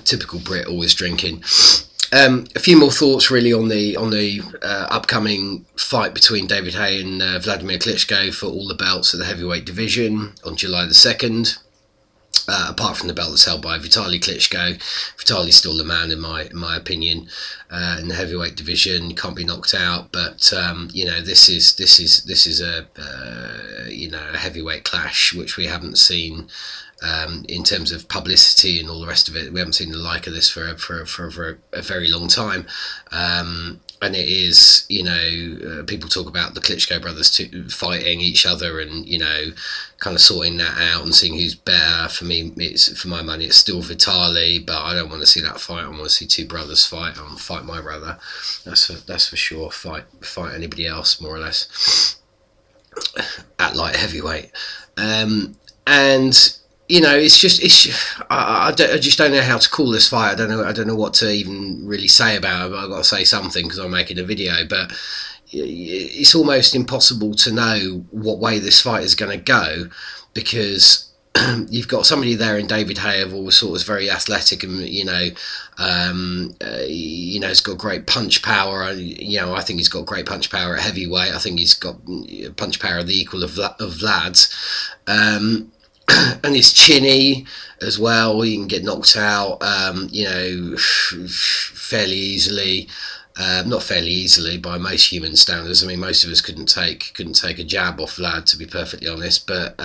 Typical Brit, always drinking. A few more thoughts really on the upcoming fight between David Haye and Wladimir Klitschko for all the belts of the heavyweight division on July the 2nd. Apart from the belt that's held by Vitaly Klitschko, Vitaly's still the man in my opinion in the heavyweight division. He can't be knocked out, but you know, this is a a heavyweight clash which we haven't seen in terms of publicity and all the rest of it. We haven't seen the like of this for a very long time. And it is, you know, people talk about the Klitschko brothers fighting each other and, you know, kind of sorting that out and seeing who's better. For me, for my money, it's still Vitaly, but I don't want to see that fight. I want to see two brothers fight. I want to fight my brother. That's for sure. Fight anybody else, more or less, at light heavyweight. And you know, I just don't know how to call this fight. I don't know what to even really say about it. But I've got to say something because I'm making a video. But it's almost impossible to know what way this fight is going to go, because you've got somebody there in David Haye of all sorts, very athletic, and has got great punch power. You know, I think he's got great punch power at heavyweight. I think he's got punch power the equal of Vlad's. And he's chinny as well. He can get knocked out, you know, fairly easily. Not fairly easily by most human standards. I mean, most of us couldn't take a jab off Vlad, to be perfectly honest. But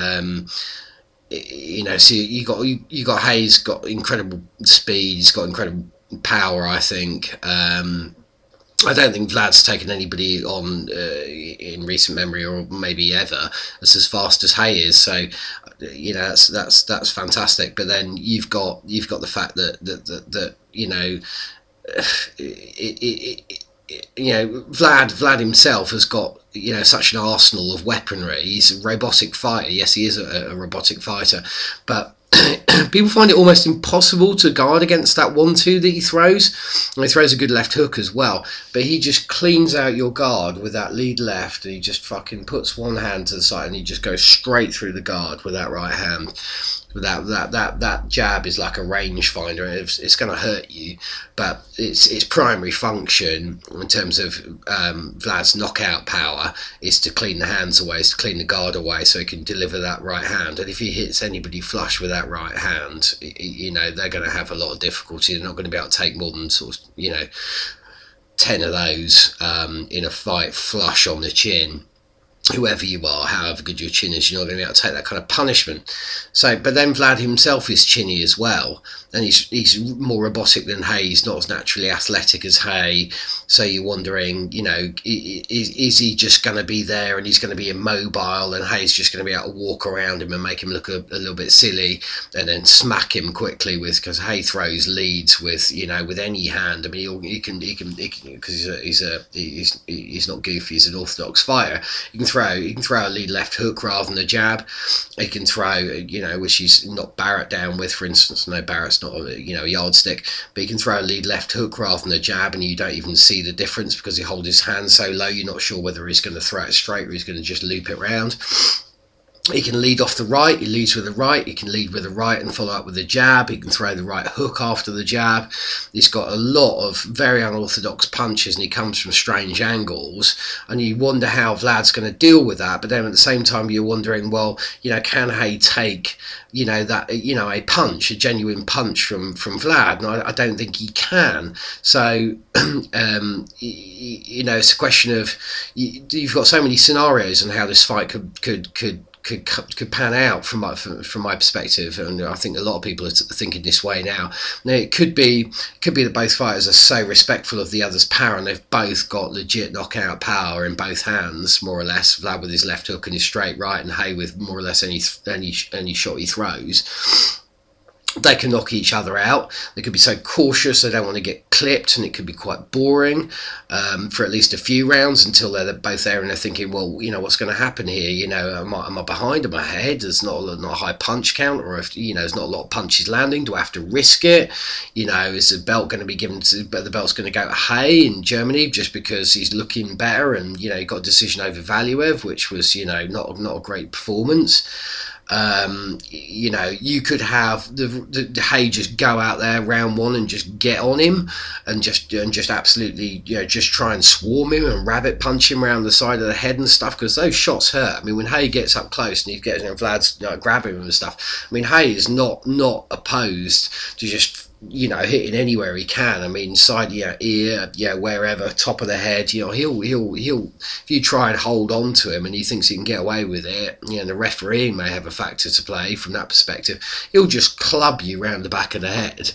you know, so you got Haye's got incredible speed. He's got incredible power, I think. I don't think Vlad's taken anybody on in recent memory, or maybe ever, as fast as Haye is. So, you know, that's fantastic. But then you've got the fact that you know, Vlad himself has got, you know, such an arsenal of weaponry. He's a robotic fighter. Yes, he is a robotic fighter, but people find it almost impossible to guard against that 1-2 that he throws. And he throws a good left hook as well, but he just cleans out your guard with that lead left, and he just fucking puts one hand to the side and he just goes straight through the guard with that right hand. That jab is like a range finder. It's going to hurt you, but its primary function in terms of Vlad's knockout power is to clean the hands away, is to clean the guard away, so he can deliver that right hand. And if he hits anybody flush with that right hand, you know, they're going to have a lot of difficulty. They're not going to be able to take more than sort of, you know, 10 of those in a fight flush on the chin. Whoever you are, however good your chin is, you're not going to be able to take that kind of punishment. So, but then Vlad himself is chinny as well, and he's more robotic than Haye. He's not as naturally athletic as Haye. So you're wondering, you know, is he just going to be there and he's going to be immobile, and Haye's just going to be able to walk around him and make him look a little bit silly, and then smack him quickly with, because Haye throws leads with, you know, with any hand. I mean, he can because he's not goofy. He's an orthodox fighter. He can throw a lead left hook rather than a jab. He can throw, you know, which he's knocked Barrett down with, for instance. No, Barrett's not a, you know, a yardstick, but he can throw a lead left hook rather than a jab, and you don't even see the difference because he holds his hand so low. You're not sure whether he's going to throw it straight or he's going to just loop it round. He can lead off the right. He leads with the right. He can lead with the right and follow up with a jab. He can throw the right hook after the jab. He's got a lot of very unorthodox punches, and he comes from strange angles. And you wonder how Vlad's going to deal with that. But then at the same time, you're wondering, well, you know, can Haye take, you know, that, you know, a punch, a genuine punch from Vlad? And I don't think he can. So, you know, it's a question of, you've got so many scenarios on how this fight could pan out from my perspective, and I think a lot of people are thinking this way now. Now, it could be that both fighters are so respectful of the other's power, and they've both got legit knockout power in both hands, more or less. Vlad with his left hook and his straight right, and Haye with more or less any shot he throws. They can knock each other out. They could be so cautious they don't want to get clipped, and it could be quite boring for at least a few rounds until they're both there and they're thinking, well, you know, what's going to happen here? You know, am I behind? Am I ahead? There's not a high punch count, or if, you know, there's not a lot of punches landing. Do I have to risk it? You know, is the belt going to be given to? But the belt's going to go to Haye in Germany just because he's looking better, and, you know, he got a decision over Valiev, which was, you know, not a great performance. You know, you could have the Haye just go out there round one and just get on him and just absolutely, you know, just try and swarm him and rabbit punch him around the side of the head and stuff, because those shots hurt. I mean, when Haye gets up close and he gets, you know, Vlad's, you know, grabbing him and stuff, I mean, Haye is not opposed to just, you know, hitting anywhere he can. I mean, side, yeah, ear, yeah, wherever, top of the head, you know, he'll if you try and hold on to him and he thinks he can get away with it, you know, the referee may have a factor to play from that perspective. He'll just club you round the back of the head.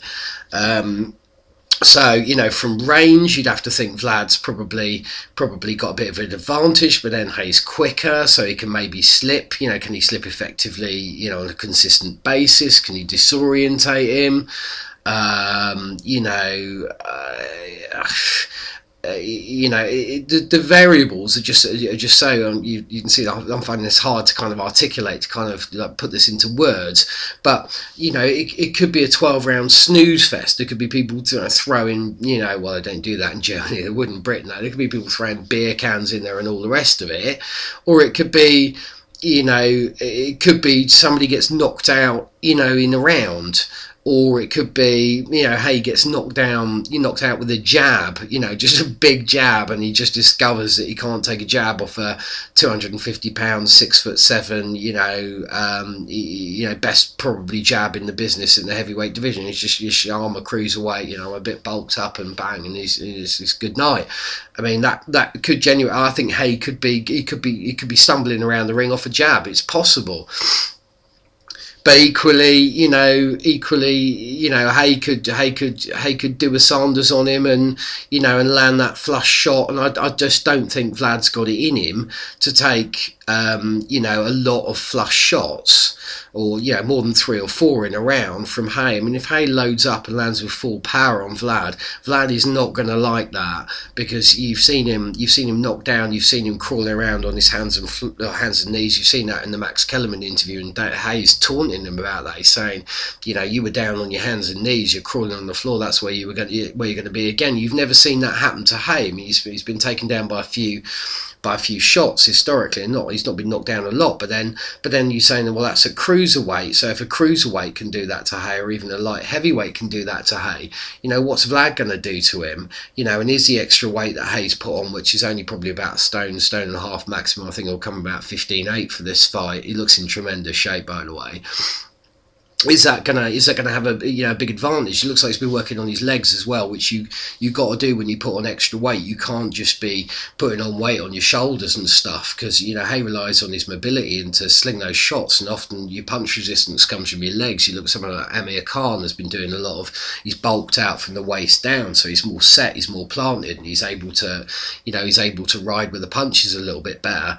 So, you know, from range, you'd have to think Vlad's probably got a bit of an advantage, but then Haye's quicker, so he can maybe slip. You know, can he slip effectively, you know, on a consistent basis? Can he disorientate him? You know, the variables are just so, you can see that I'm finding this hard to kind of articulate, to kind of like put this into words. But, you know, it could be a 12-round snooze fest. There could be people throwing, you know, well, they don't do that in Germany, they would in Britain. There could be people throwing beer cans in there and all the rest of it. Or it could be, you know, it could be somebody gets knocked out, you know, in a round. Or it could be, you know, Haye gets knocked out with a jab, you know, just a big jab, and he just discovers that he can't take a jab off a 250 pound, 6'7", you know, best probably jab in the business in the heavyweight division. He's just I'm a cruiserweight, you know, a bit bulked up, and bang, and he's good night. I mean, that could genuinely, I think Haye could be stumbling around the ring off a jab. It's possible. But equally, you know, Haye could do a Sanders on him, and, you know, and land that flush shot. And I just don't think Vlad's got it in him to take, you know, a lot of flush shots, or, you know, more than 3 or 4 in a round from Haye. I mean, if Haye loads up and lands with full power on Vlad is not going to like that, because you've seen him knocked down, you've seen him crawling around on his hands and knees. You've seen that in the Max Kellerman interview, and Haye's taunting him about that. He's saying, you know, you were down on your hands and knees, you're crawling on the floor, that's where you're going to be again. You've never seen that happen to Haye. I mean, he's been taken down by a few shots historically, and he's not been knocked down a lot. But then you're saying, well, that's a cruiserweight. So if a cruiserweight can do that to Haye, or even a light heavyweight can do that to Haye, you know, what's Vlad going to do to him? You know, and is the extra weight that Haye's put on, which is only probably about a stone and a half maximum, I think it'll come about 15.8 for this fight. He looks in tremendous shape, by the way. Is that gonna have a, you know, a big advantage? It looks like he's been working on his legs as well, which you got to do when you put on extra weight. You can't just be putting on weight on your shoulders and stuff, because, you know, Haye relies on his mobility and to sling those shots, and often your punch resistance comes from your legs. You look at someone like Amir Khan has been doing a lot of, he's bulked out from the waist down, so he's more set, he's more planted, and he's able to ride with the punches a little bit better.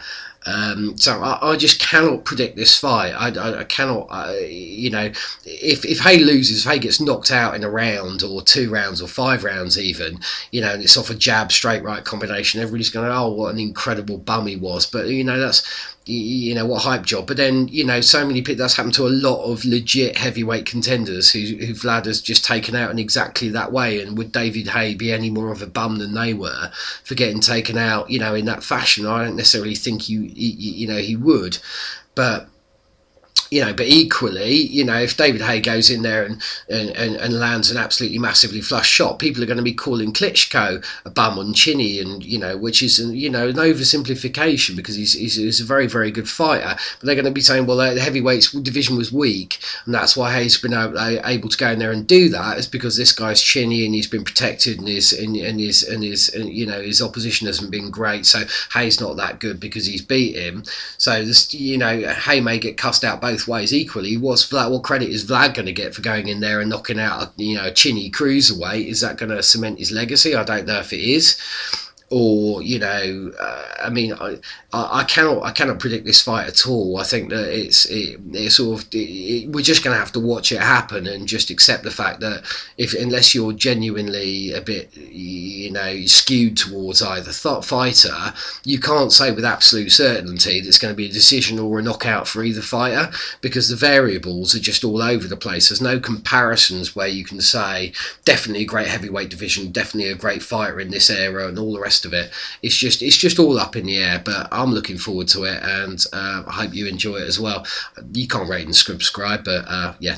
So I just cannot predict this fight. I cannot, you know, if Haye loses, if Haye gets knocked out in a round or 2 rounds or 5 rounds even, you know, and it's off a jab straight right combination, everybody's going, oh, what an incredible bum he was. But, you know, that's, you know, what hype job. But then, you know, so many people, that's happened to a lot of legit heavyweight contenders who Vlad has just taken out in exactly that way. And would David Haye be any more of a bum than they were for getting taken out, you know, in that fashion? I don't necessarily think you know, he would. But, you know, but equally, you know, if David Haye goes in there and lands an absolutely massively flush shot, people are going to be calling Klitschko a bum on chinny, and, you know, which is, you know, an oversimplification, because he's a very, very good fighter. But they're going to be saying, well, the heavyweights division was weak, and that's why Haye's been able to go in there and do that. It's because this guy's chinny and he's been protected, and his you know, his opposition hasn't been great. So Haye's not that good because he's beat him. So this, you know, Haye may get cussed out both ways equally. What credit is Vlad going to get for going in there and knocking out a chinny cruiserweight? Is that going to cement his legacy? I don't know if it is. Or, you know, I mean, I cannot predict this fight at all. I think that it's we're just going to have to watch it happen and just accept the fact that unless you're genuinely a bit, you know, skewed towards either fighter, you can't say with absolute certainty that it's going to be a decision or a knockout for either fighter, because the variables are just all over the place. There's no comparisons where you can say definitely a great heavyweight division, definitely a great fighter in this era, and all the rest rest of it. It's just all up in the air, but I'm looking forward to it, and I hope you enjoy it as well. You can't rate and subscribe, but yeah.